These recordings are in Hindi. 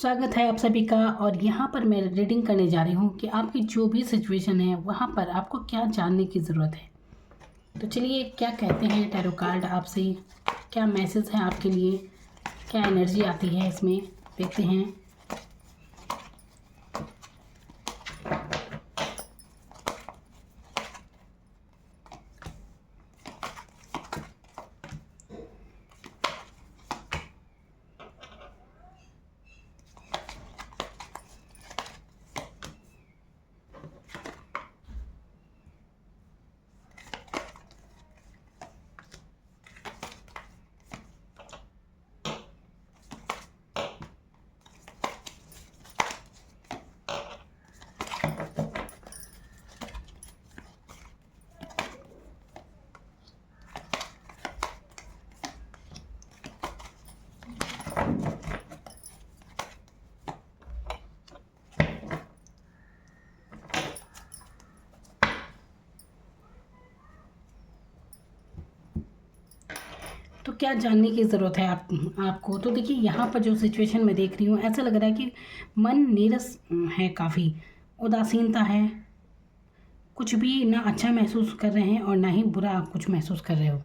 स्वागत है आप सभी का। और यहाँ पर मैं रीडिंग करने जा रही हूँ कि आपकी जो भी सिचुएशन है वहाँ पर आपको क्या जानने की ज़रूरत है। तो चलिए, क्या कहते हैं टैरो कार्ड आपसे, क्या मैसेज है आपके लिए, क्या एनर्जी आती है इसमें, देखते हैं। तो क्या जानने की ज़रूरत है आपको। तो देखिए, यहाँ पर जो सिचुएशन मैं देख रही हूँ, ऐसा लग रहा है कि मन नीरस है, काफ़ी उदासीनता है, कुछ भी ना अच्छा महसूस कर रहे हैं और ना ही बुरा आप कुछ महसूस कर रहे हो।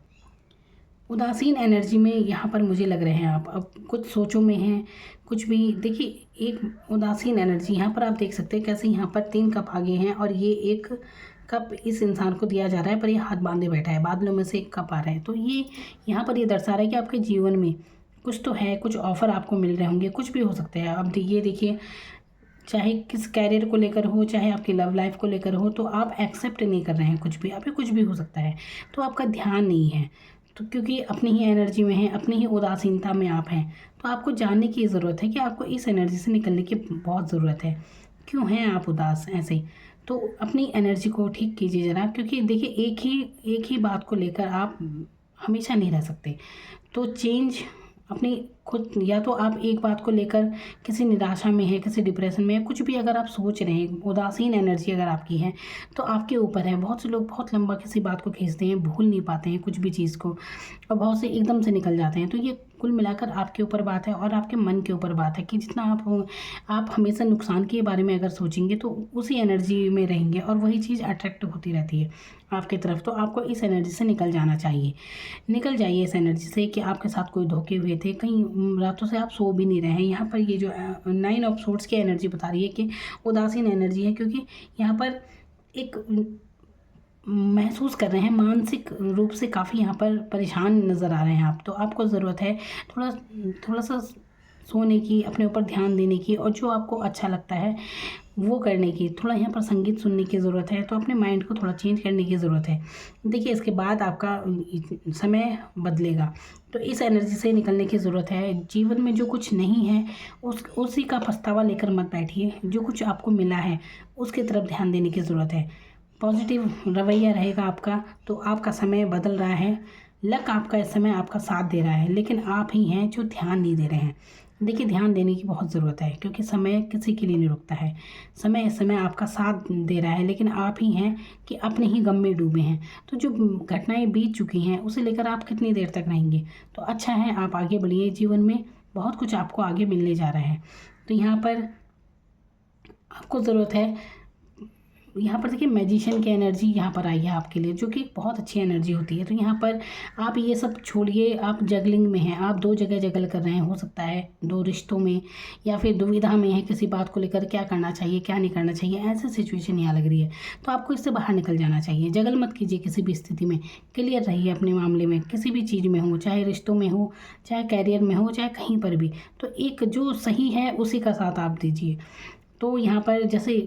उदासीन एनर्जी में यहाँ पर मुझे लग रहे हैं आप अब कुछ सोचों में हैं, कुछ भी। देखिए, एक उदासीन एनर्जी यहाँ पर आप देख सकते हैं कैसे यहाँ पर 3 कप आगे हैं और ये एक कप इस इंसान को दिया जा रहा है, पर ये हाथ बांधे बैठा है, बादलों में से एक कप आ रहा है। तो ये यहाँ पर ये दर्शा रहा है कि आपके जीवन में कुछ तो है, कुछ ऑफ़र आपको मिल रहे होंगे, कुछ भी हो सकता है। अब ये देखिए, चाहे किस कैरियर को लेकर हो, चाहे आपकी लव लाइफ को लेकर हो, तो आप एक्सेप्ट नहीं कर रहे हैं कुछ भी, अभी कुछ भी हो सकता है। तो आपका ध्यान नहीं है, तो क्योंकि अपनी ही एनर्जी में है, अपनी ही उदासीनता में आप हैं। तो आपको जानने की ज़रूरत है कि आपको इस एनर्जी से निकलने की बहुत ज़रूरत है। क्यों हैं आप उदास ऐसे? तो अपनी एनर्जी को ठीक कीजिए ज़रा, क्योंकि देखिए, एक ही बात को लेकर आप हमेशा नहीं रह सकते। तो चेंज अपनी खुद, या तो आप एक बात को लेकर किसी निराशा में है, किसी डिप्रेशन में है, कुछ भी अगर आप सोच रहे हैं, उदासीन एनर्जी अगर आपकी है, तो आपके ऊपर है। बहुत से लोग बहुत लंबा किसी बात को खींचते हैं, भूल नहीं पाते हैं कुछ भी चीज़ को, और बहुत से एकदम से निकल जाते हैं। तो ये कुल मिलाकर आपके ऊपर बात है और आपके मन के ऊपर बात है कि जितना आप हमेशा नुकसान के बारे में अगर सोचेंगे तो उसी एनर्जी में रहेंगे और वही चीज़ अट्रैक्ट होती रहती है आपकी तरफ। तो आपको इस एनर्जी से निकल जाना चाहिए, निकल जाइए इस एनर्जी से कि आपके साथ कोई धोखे हुए थे, कहीं रातों से आप सो भी नहीं रहे हैं। यहाँ पर ये जो 9 ऑफ सोर्ड्स की एनर्जी बता रही है कि उदासीन एनर्जी है, क्योंकि यहाँ पर एक महसूस कर रहे हैं, मानसिक रूप से काफ़ी यहाँ पर परेशान नज़र आ रहे हैं आप। तो आपको ज़रूरत है थोड़ा सा सोने की, अपने ऊपर ध्यान देने की, और जो आपको अच्छा लगता है वो करने की। थोड़ा यहाँ पर संगीत सुनने की ज़रूरत है, तो अपने माइंड को थोड़ा चेंज करने की ज़रूरत है। देखिए, इसके बाद आपका समय बदलेगा, तो इस एनर्जी से निकलने की ज़रूरत है। जीवन में जो कुछ नहीं है उसी का पछतावा लेकर मत बैठिए, जो कुछ आपको मिला है उसकी तरफ ध्यान देने की ज़रूरत है। पॉजिटिव रवैया रहेगा आपका, तो आपका समय बदल रहा है, लक आपका इस समय आपका साथ दे रहा है, लेकिन आप ही हैं जो ध्यान नहीं दे रहे हैं। देखिए, ध्यान देने की बहुत ज़रूरत है, क्योंकि समय किसी के लिए नहीं रुकता है। समय इस समय आपका साथ दे रहा है, लेकिन आप ही हैं कि अपने ही गम में डूबे हैं। तो जो घटनाएं बीत चुकी हैं उसे लेकर आप कितनी देर तक रहेंगे? तो अच्छा है, आप आगे बढ़िए, जीवन में बहुत कुछ आपको आगे मिलने जा रहा है। तो यहाँ पर आपको ज़रूरत है, यहाँ पर देखिए, मैजिशियन की एनर्जी यहाँ पर आई है आपके लिए, जो कि बहुत अच्छी एनर्जी होती है। तो यहाँ पर आप ये सब छोड़िए, आप जगलिंग में हैं, आप 2 जगह जगल कर रहे हैं, हो सकता है 2 रिश्तों में, या फिर दुविधा में है किसी बात को लेकर, क्या करना चाहिए क्या नहीं करना चाहिए, ऐसी सिचुएशन यहाँ लग रही है। तो आपको इससे बाहर निकल जाना चाहिए। जगल मत कीजिए किसी भी स्थिति में, क्लियर रहिए अपने मामले में, किसी भी चीज़ में हो, चाहे रिश्तों में हो, चाहे कैरियर में हो, चाहे कहीं पर भी। तो एक जो सही है उसी का साथ आप दीजिए। तो यहाँ पर जैसे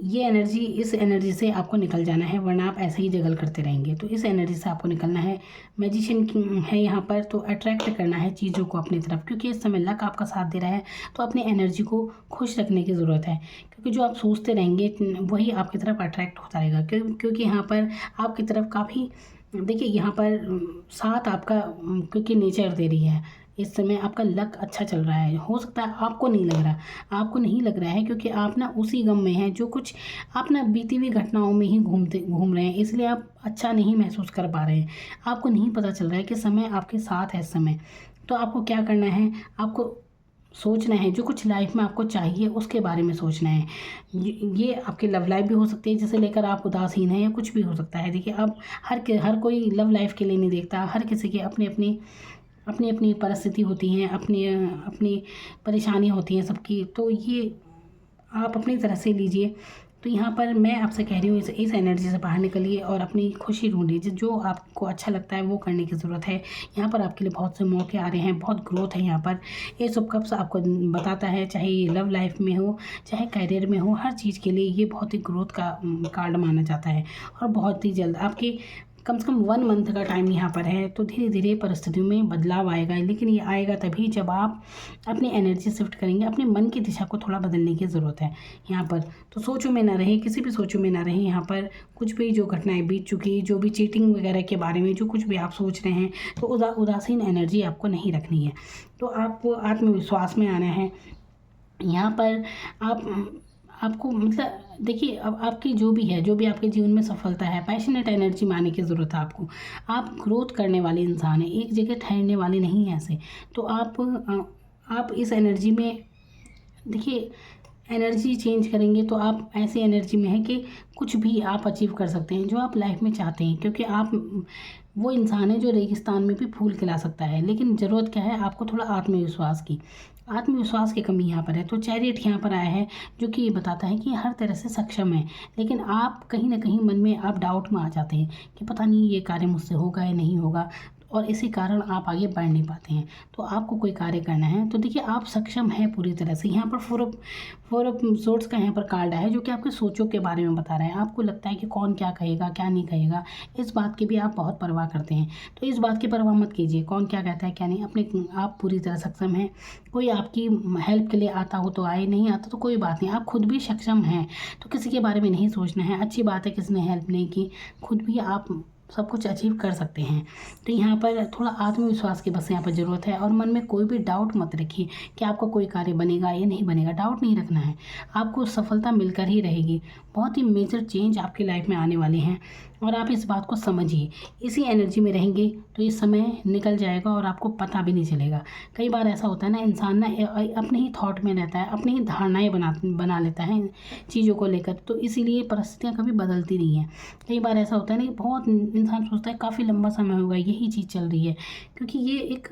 ये एनर्जी, इस एनर्जी से आपको निकल जाना है, वरना आप ऐसे ही जगल करते रहेंगे। तो इस एनर्जी से आपको निकलना है। मैजिशियन है यहाँ पर, तो अट्रैक्ट करना है चीज़ों को अपनी तरफ, क्योंकि इस समय लक आपका साथ दे रहा है। तो अपनी एनर्जी को खुश रखने की ज़रूरत है, क्योंकि जो आप सोचते रहेंगे वही आपकी तरफ अट्रैक्ट होता रहेगा। क्योंकि यहाँ पर आपकी तरफ काफ़ी, देखिए, यहाँ पर साथ आपका, क्योंकि नेचर दे रही है, इस समय आपका लक अच्छा चल रहा है। हो सकता है आपको नहीं लग रहा है, क्योंकि आप ना उसी गम में हैं, जो कुछ आप ना बीती हुई घटनाओं में ही घूम रहे हैं, इसलिए आप अच्छा नहीं महसूस कर पा रहे हैं। आपको नहीं पता चल रहा है कि समय आपके साथ है इस समय। तो आपको क्या करना है, आपको सोचना है, जो कुछ लाइफ में आपको चाहिए उसके बारे में सोचना है। ये आपकी लव लाइफ भी हो सकती है जिसे लेकर आप उदासीन हैं, या कुछ भी हो सकता है। देखिए, अब हर कोई लव लाइफ के लिए नहीं देखता, हर किसी की अपनी अपनी परिस्थिति होती हैं, अपनी अपनी परेशानी होती हैं सबकी। तो ये आप अपनी तरह से लीजिए। तो यहाँ पर मैं आपसे कह रही हूँ, इस एनर्जी से बाहर निकलिए और अपनी खुशी ढूंढिए। जो आपको अच्छा लगता है वो करने की ज़रूरत है। यहाँ पर आपके लिए बहुत से मौके आ रहे हैं, बहुत ग्रोथ है यहाँ पर। ये सब कब आपको बताता है, चाहे ये लव लाइफ में हो, चाहे करियर में हो, हर चीज़ के लिए ये बहुत ही ग्रोथ का कार्ड माना जाता है। और बहुत ही जल्द आपके कम से कम 1 मंथ का टाइम यहाँ पर है। तो धीरे धीरे परिस्थितियों में बदलाव आएगा, लेकिन ये आएगा तभी जब आप अपनी एनर्जी शिफ्ट करेंगे। अपने मन की दिशा को थोड़ा बदलने की ज़रूरत है यहाँ पर। तो सोचों में ना रहें, किसी भी सोचों में ना रहें। यहाँ पर कुछ भी जो घटनाएं बीत चुकी, जो भी चीटिंग वगैरह के बारे में जो कुछ भी आप सोच रहे हैं, तो उदासीन एनर्जी आपको नहीं रखनी है। तो आपको आत्मविश्वास में आना है यहाँ पर। आपको मतलब देखिए, अब आपकी जो भी आपके जीवन में सफलता है, पैशनेट एनर्जी में आने की ज़रूरत है आपको। आप ग्रोथ करने वाले इंसान हैं, एक जगह ठहरने वाले नहीं हैं ऐसे। तो आप इस एनर्जी में देखिए, एनर्जी चेंज करेंगे तो आप ऐसी एनर्जी में हैं कि कुछ भी आप अचीव कर सकते हैं जो आप लाइफ में चाहते हैं। क्योंकि आप वो इंसान है जो रेगिस्तान में भी फूल खिला सकता है। लेकिन ज़रूरत क्या है, आपको थोड़ा आत्मविश्वास की कमी यहाँ पर है। तो चैरियट यहाँ पर आया है, जो कि ये बताता है कि हर तरह से सक्षम है, लेकिन आप कहीं ना कहीं मन में आप डाउट में आ जाते हैं कि पता नहीं ये कार्य मुझसे होगा या नहीं होगा, और इसी कारण आप आगे बढ़ नहीं पाते हैं। तो आपको कोई कार्य करना है तो देखिए, आप सक्षम हैं पूरी तरह से। यहाँ पर फोर ऑफ सोर्ट्स का यहाँ पर कार्ड है, जो कि आपके सोचों के बारे में बता रहे हैं। आपको लगता है कि कौन क्या कहेगा, क्या नहीं कहेगा, इस बात की भी आप बहुत परवाह करते हैं। तो इस बात की परवाह मत कीजिए, कौन क्या कहता है क्या नहीं। आप पूरी तरह सक्षम हैं। कोई आपकी हेल्प के लिए आता हो तो आए, नहीं आता तो कोई बात नहीं, आप खुद भी सक्षम हैं। तो किसी के बारे में नहीं सोचना है। अच्छी बात है किसी ने हेल्प नहीं की, खुद भी आप सब कुछ अचीव कर सकते हैं। तो यहाँ पर थोड़ा आत्मविश्वास की बस यहाँ पर ज़रूरत है। और मन में कोई भी डाउट मत रखिए कि आपका कोई कार्य बनेगा या नहीं बनेगा। डाउट नहीं रखना है, आपको सफलता मिलकर ही रहेगी। बहुत ही मेजर चेंज आपकी लाइफ में आने वाले हैं, और आप इस बात को समझिए। इसी एनर्जी में रहेंगे तो ये समय निकल जाएगा और आपको पता भी नहीं चलेगा। कई बार ऐसा होता है ना, इंसान ना अपने ही थॉट में रहता है, अपनी ही धारणाएँ बना लेता है चीज़ों को लेकर। तो इसीलिए परिस्थितियाँ कभी बदलती नहीं हैं। कई बार ऐसा होता है ना, बहुत इंसान सोचता है काफ़ी लंबा समय होगा यही चीज़ चल रही है, क्योंकि ये एक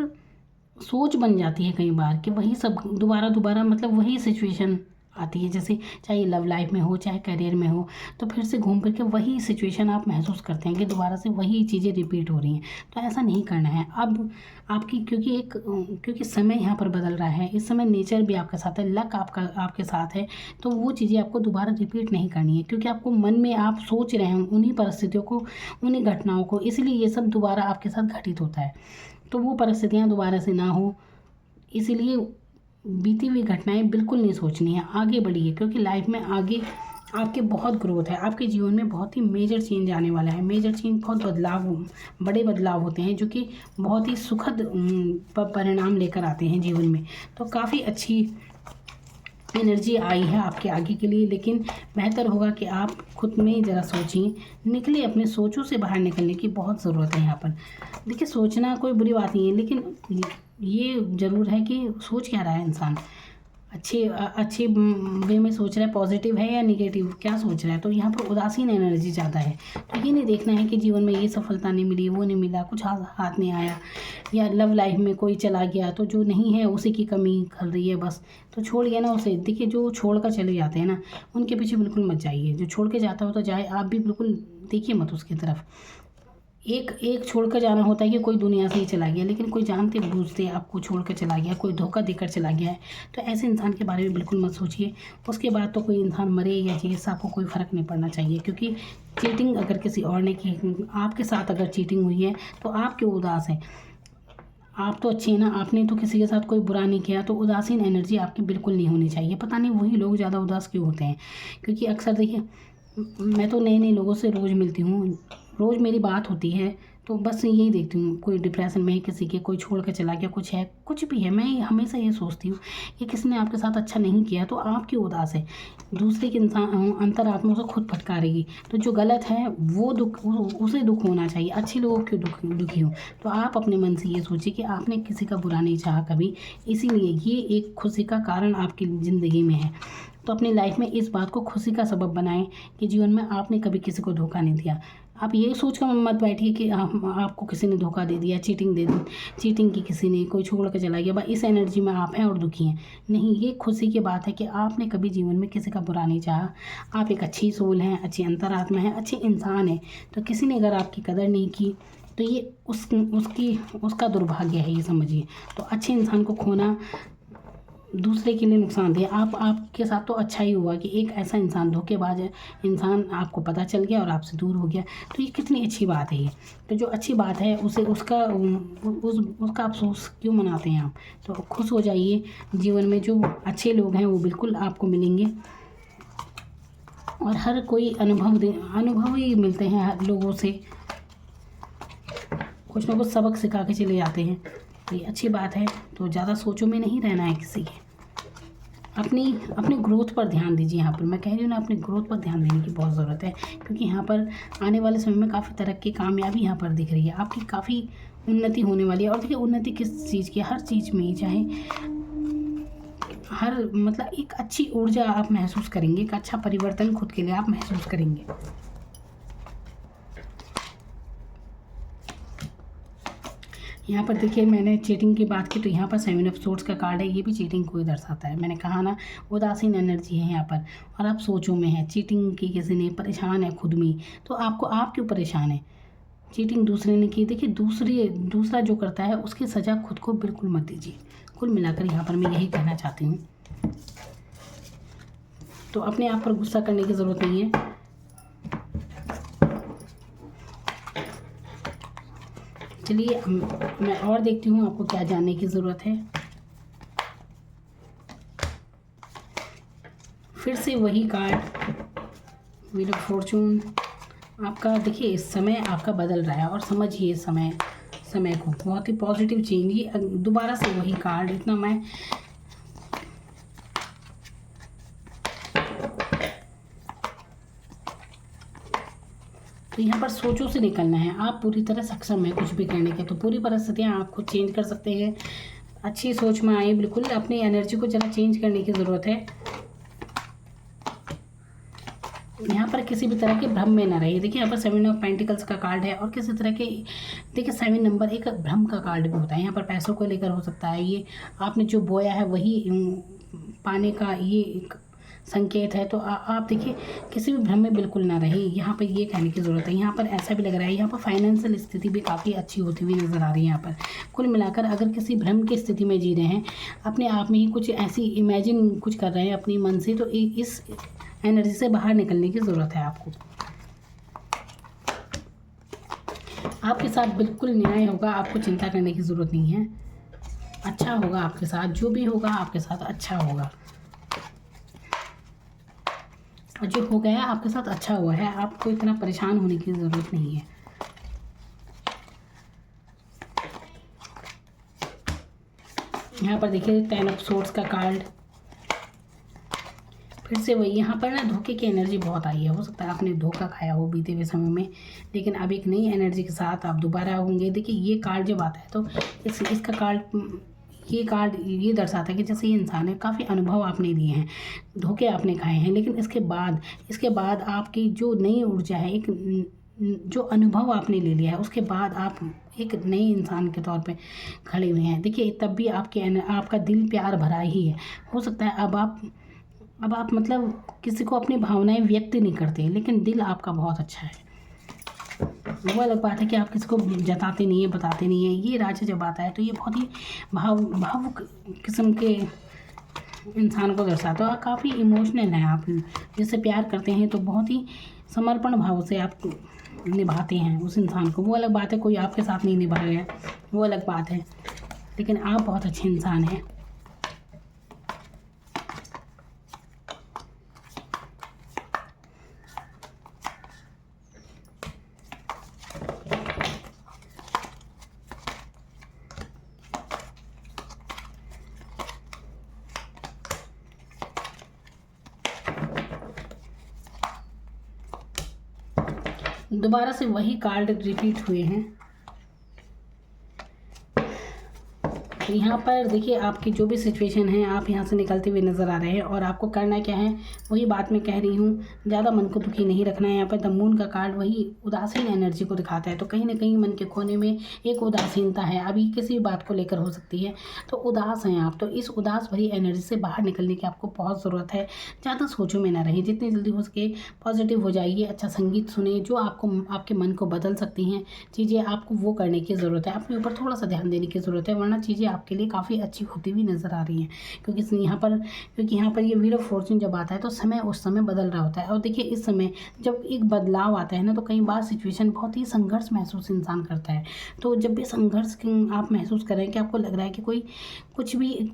सोच बन जाती है कई बार कि वही सब दोबारा मतलब वही सिचुएशन आती है। जैसे चाहे लव लाइफ में हो, चाहे करियर में हो, तो फिर से घूम फिर के वही सिचुएशन आप महसूस करते हैं कि दोबारा से वही चीज़ें रिपीट हो रही हैं। तो ऐसा नहीं करना है अब आपकी, क्योंकि समय यहाँ पर बदल रहा है। इस समय नेचर भी आपके साथ है, लक आपके साथ है। तो वो चीज़ें आपको दोबारा रिपीट नहीं करनी है, क्योंकि आपको मन में आप सोच रहे हैं उन्हीं परिस्थितियों को, उन्हीं घटनाओं को, इसलिए ये सब दोबारा आपके साथ घटित होता है। तो वो परिस्थितियाँ दोबारा से ना हो, इसीलिए बीती हुई घटनाएं बिल्कुल नहीं सोचनी है। आगे बढ़िए, क्योंकि लाइफ में आगे आपके बहुत ग्रोथ है। आपके जीवन में बहुत ही मेजर चेंज आने वाला है। मेजर चेंज बहुत बड़े बदलाव होते हैं, जो कि बहुत ही सुखद परिणाम लेकर आते हैं जीवन में। तो काफ़ी अच्छी एनर्जी आई है आपके आगे के लिए, लेकिन बेहतर होगा कि आप खुद में ज़रा सोचिए, निकले अपने सोचों से बाहर निकलने की बहुत ज़रूरत है यहाँ पर। देखिए, सोचना कोई बुरी बात नहीं है, लेकिन ये ज़रूर है कि सोच क्या रहा है इंसान, अच्छे वे में सोच रहा है, पॉजिटिव है या निगेटिव, क्या सोच रहा है। तो यहाँ पर उदासीन एनर्जी ज़्यादा है। तो ये नहीं देखना है कि जीवन में ये सफलता नहीं मिली, वो नहीं मिला, कुछ हाथ नहीं आया, या लव लाइफ में कोई चला गया तो जो नहीं है उसी की कमी खल रही है बस, तो छोड़िए ना उसे। देखिए, जो छोड़ कर चले जाते हैं ना, उनके पीछे बिल्कुल मत जाइए। जो छोड़ के जाता हो तो जाए, आप भी बिल्कुल देखिए मत उसकी तरफ। एक छोड़कर जाना होता है कि कोई दुनिया से ही चला गया, लेकिन कोई जानते बूझते आपको छोड़ कर चला गया, कोई धोखा देकर चला गया है, तो ऐसे इंसान के बारे में बिल्कुल मत सोचिए। उसके बाद तो कोई इंसान मरे या जिए, आपको कोई फ़र्क नहीं पड़ना चाहिए। क्योंकि चीटिंग अगर किसी और ने की, आपके साथ अगर चीटिंग हुई है तो आप क्यों उदास हैं? आप तो अच्छे हैं ना, आपने तो किसी के साथ कोई बुरा नहीं किया। तो उदासीन एनर्जी आपकी बिल्कुल नहीं होनी चाहिए। पता नहीं वही लोग ज़्यादा उदास क्यों होते हैं, क्योंकि अक्सर देखिए, मैं तो नए नए लोगों से रोज़ मिलती हूँ, रोज़ मेरी बात होती है तो बस यही देखती हूँ, कोई डिप्रेशन में है किसी के, कोई छोड़ कर चला गया, कुछ है, कुछ भी है, मैं हमेशा ये सोचती हूँ कि किसी ने आपके साथ अच्छा नहीं किया तो आप क्यों उदास है। दूसरे के इंसान अंतरात्मा से खुद फटकारेगी। तो जो गलत है वो दुख, उसे दुख होना चाहिए, अच्छे लोगों क्यों दुखी हो। तो आप अपने मन से ये सोचिए कि आपने किसी का बुरा नहीं चाहा कभी, इसीलिए ये एक खुशी का कारण आपकी ज़िंदगी में है। तो अपनी लाइफ में इस बात को खुशी का सबब बनाएं कि जीवन में आपने कभी किसी को धोखा नहीं दिया। आप ये सोच कर मत बैठिए कि आपको किसी ने धोखा दे दिया, चीटिंग दे दी, चीटिंग की किसी ने, कोई छोड़ कर चला गया, बस इस एनर्जी में आप हैं और दुखी हैं। नहीं, ये खुशी की बात है कि आपने कभी जीवन में किसी का बुरा नहीं चाहा। आप एक अच्छी सोल हैं, अच्छी अंतरात्मा है, अच्छे इंसान हैं। तो किसी ने अगर आपकी कदर नहीं की तो ये उसका दुर्भाग्य है, ये समझिए। तो अच्छे इंसान को खोना दूसरे के लिए नुकसानदेह। आपके साथ तो अच्छा ही हुआ कि एक ऐसा इंसान, धोखेबाज है इंसान, आपको पता चल गया और आपसे दूर हो गया। तो ये कितनी अच्छी बात है ये। तो जो अच्छी बात है उसे उसका अफसोस क्यों मनाते हैं आप। तो खुश हो जाइए, जीवन में जो अच्छे लोग हैं वो बिल्कुल आपको मिलेंगे। और हर कोई अनुभव ही मिलते हैं हर लोगों से, कुछ ना कुछ सबक सिखा के चले जाते हैं। तो ये अच्छी बात है। तो ज़्यादा सोचों में नहीं रहना है किसी के। अपनी ग्रोथ पर ध्यान दीजिए। यहाँ पर मैं कह रही हूँ ना, अपनी ग्रोथ पर ध्यान देने की बहुत ज़रूरत है, क्योंकि यहाँ पर आने वाले समय में काफ़ी तरक्की, कामयाबी यहाँ पर दिख रही है। आपकी काफ़ी उन्नति होने वाली है। और देखिए, उन्नति किस चीज़ की, हर चीज़ में ही, चाहे हर मतलब एक अच्छी ऊर्जा आप महसूस करेंगे, एक अच्छा परिवर्तन खुद के लिए आप महसूस करेंगे। यहाँ पर देखिए, मैंने चीटिंग की बात की तो यहाँ पर 7 ऑफ सोर्ड्स का कार्ड है, ये भी चीटिंग को ही दर्शाता है। मैंने कहा ना, उदासीन एनर्जी है यहाँ पर, और आप सोचों में है, चीटिंग की किसी ने, परेशान है खुद में। तो आप क्यों परेशान है। चीटिंग दूसरे ने की, देखिए दूसरा जो करता है उसकी सज़ा खुद को बिल्कुल मत दीजिए। कुल मिलाकर यहाँ पर मैं यही कहना चाहती हूँ। तो अपने आप पर गुस्सा करने की ज़रूरत नहीं है। चलिए मैं और देखती हूँ आपको क्या जानने की ज़रूरत है। फिर से वही कार्ड, व्हील ऑफ फॉर्चून। आपका देखिए, इस समय आपका बदल रहा है, और समझिए समय को, बहुत ही पॉजिटिव चेंज। ये दोबारा से वही कार्ड, इतना मैं तो यहाँ पर सोचों से निकलना है। आप पूरी तरह सक्षम है कुछ भी करने के। तो पूरी परिस्थितियाँ आप खुद चेंज कर सकते हैं। अच्छी सोच में आए, बिल्कुल अपनी एनर्जी को ज़रा चेंज करने की ज़रूरत है। यहाँ पर किसी भी तरह के भ्रम में ना रहिए। देखिए, यहाँ पर 7 ऑफ पेंटिकल्स का कार्ड है, और किसी तरह के, देखिए 7 नंबर एक भ्रम का कार्ड भी होता है। यहाँ पर पैसों को लेकर हो सकता है, ये आपने जो बोया है वही पाने का ये एक संकेत है। तो आप देखिए, किसी भी भ्रम में बिल्कुल ना रहे, यहाँ पर ये कहने की ज़रूरत है। यहाँ पर ऐसा भी लग रहा है, यहाँ पर फाइनेंशियल स्थिति भी काफ़ी अच्छी होती हुई नज़र आ रही है। यहाँ पर कुल मिलाकर अगर किसी भ्रम की स्थिति में जी रहे हैं, अपने आप में ही कुछ ऐसी इमेजिन कुछ कर रहे हैं अपने मन से, तो इस एनर्जी से बाहर निकलने की ज़रूरत है आपको। आपके साथ बिल्कुल न्याय होगा, आपको चिंता करने की ज़रूरत नहीं है। अच्छा होगा आपके साथ, जो भी होगा आपके साथ अच्छा होगा, और जो हो गया आपके साथ अच्छा हुआ है। आपको इतना परेशान होने की ज़रूरत नहीं है। यहाँ पर देखिए 10 ऑफ सोर्ड्स का कार्ड, फिर से वही। यहाँ पर ना धोखे की एनर्जी बहुत आई है। हो सकता है आपने धोखा खाया हो बीते हुए समय में, लेकिन अब एक नई एनर्जी के साथ आप दोबारा होंगे। देखिए, ये कार्ड जब आता है तो इसका कार्ड ये दर्शाता है कि जैसे ये इंसान है, काफ़ी अनुभव आपने लिए हैं, धोखे आपने खाए हैं, लेकिन इसके बाद आपकी जो नई ऊर्जा है, एक जो अनुभव आपने ले लिया है, उसके बाद आप एक नए इंसान के तौर पे खड़े हुए हैं। देखिए, तब भी आपका दिल प्यार भरा ही है। हो सकता है अब आप मतलब किसी को अपनी भावनाएं व्यक्त नहीं करते, लेकिन दिल आपका बहुत अच्छा है। वो अलग बात है कि आप किसी को जताते नहीं है, बताते नहीं है। ये राजा जब आता है तो ये बहुत ही भावुक किस्म के इंसान को दर्शाता है। काफ़ी इमोशनल है। आप जिससे प्यार करते हैं तो बहुत ही समर्पण भाव से आप निभाते हैं उस इंसान को। वो अलग बात है, कोई आपके साथ नहीं निभा रहा है, वो अलग बात है, लेकिन आप बहुत अच्छे इंसान हैं। दोबारा से वही कार्ड रिपीट हुए हैं। तो यहाँ पर देखिए आपकी जो भी सिचुएशन है आप यहाँ से निकलते हुए नज़र आ रहे हैं, और आपको करना क्या है वही बात मैं कह रही हूँ, ज़्यादा मन को दुखी नहीं रखना है। यहाँ पर द मून का कार्ड वही उदासीन एनर्जी को दिखाता है, तो कहीं ना कहीं मन के कोने में एक उदासीनता है, अभी किसी भी बात को लेकर हो सकती है, तो उदास हैं आप। तो इस उदास भरी एनर्जी से बाहर निकलने की आपको बहुत ज़रूरत है। ज़्यादा सोचों में ना रहें, जितनी जल्दी हो सके पॉजिटिव हो जाइए, अच्छा संगीत सुने जो आपको आपके मन को बदल सकती हैं चीज़ें, आपको वो करने की ज़रूरत है। अपने ऊपर थोड़ा सा ध्यान देने की ज़रूरत है, वरना चीज़ें आपके लिए काफ़ी अच्छी होती हुई नज़र आ रही हैं। क्योंकि यहाँ पर ये व्हील ऑफ फॉर्च्यून जब आता है तो समय उस समय बदल रहा होता है, और देखिए इस समय जब एक बदलाव आता है ना, तो कई बार सिचुएशन बहुत ही संघर्ष महसूस इंसान करता है। तो जब भी संघर्ष आप महसूस करें कि आपको लग रहा है कि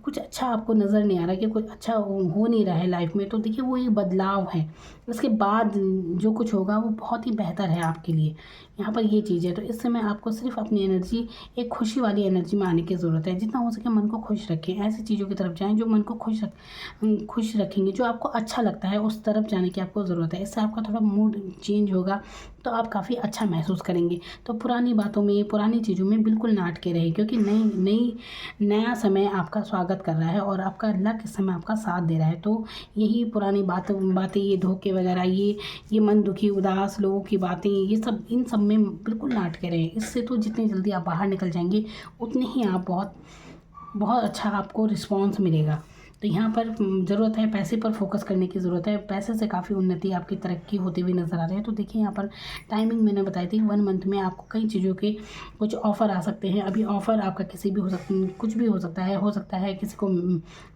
कुछ अच्छा आपको नज़र नहीं आ रहा, कि कुछ अच्छा हो नहीं रहा है लाइफ में, तो देखिए वो एक बदलाव है। उसके बाद जो कुछ होगा वो बहुत ही बेहतर है आपके लिए। यहाँ पर ये चीज़ है, तो इस समय आपको सिर्फ अपनी एनर्जी एक खुशी वाली एनर्जी में आने की ज़रूरत है। जितना हो सके मन को खुश रखें, ऐसी चीज़ों की तरफ जाएं जो मन को खुश रखेंगे, जो आपको अच्छा लगता है उस तरफ जाने की आपको ज़रूरत है। इससे आपका थोड़ा मूड चेंज होगा, तो आप काफ़ी अच्छा महसूस करेंगे। तो पुरानी बातों में, पुरानी चीज़ों में बिल्कुल ना अटके रहें, क्योंकि नया समय आपका स्वागत कर रहा है, और आपका लक इस समय आपका साथ दे रहा है। तो यही पुरानी बातें, ये धोखे वगैरह, ये मन दुखी उदास लोगों की बातें, ये सब, इन सब में बिल्कुल ना अटके रहें। इससे तो जितनी जल्दी आप बाहर निकल जाएंगे उतने ही आप बहुत अच्छा आपको रिस्पॉन्स मिलेगा। तो यहाँ पर ज़रूरत है पैसे पर फोकस करने की ज़रूरत है। पैसे से काफ़ी उन्नति, आपकी तरक्की होती हुई नज़र आ रही है। तो देखिए यहाँ पर टाइमिंग मैंने बताई थी, 1 मंथ में आपको कई चीज़ों के कुछ ऑफ़र आ सकते हैं। अभी ऑफ़र आपका कुछ भी हो सकता है किसी को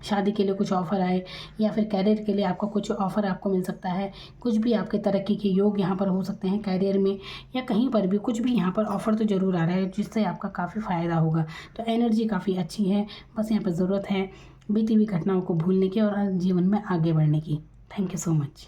शादी के लिए कुछ ऑफ़र आए, या फिर कैरियर के लिए आपका कुछ ऑफ़र आपको मिल सकता है। कुछ भी आपके तरक्की के योग यहाँ पर हो सकते हैं कैरियर में, या कहीं पर भी कुछ भी यहाँ पर ऑफ़र तो ज़रूर आ रहा है, जिससे आपका काफ़ी फ़ायदा होगा। तो एनर्जी काफ़ी अच्छी है, बस यहाँ पर ज़रूरत है बीती हुई घटनाओं को भूलने की और जीवन में आगे बढ़ने की। Thank you so much.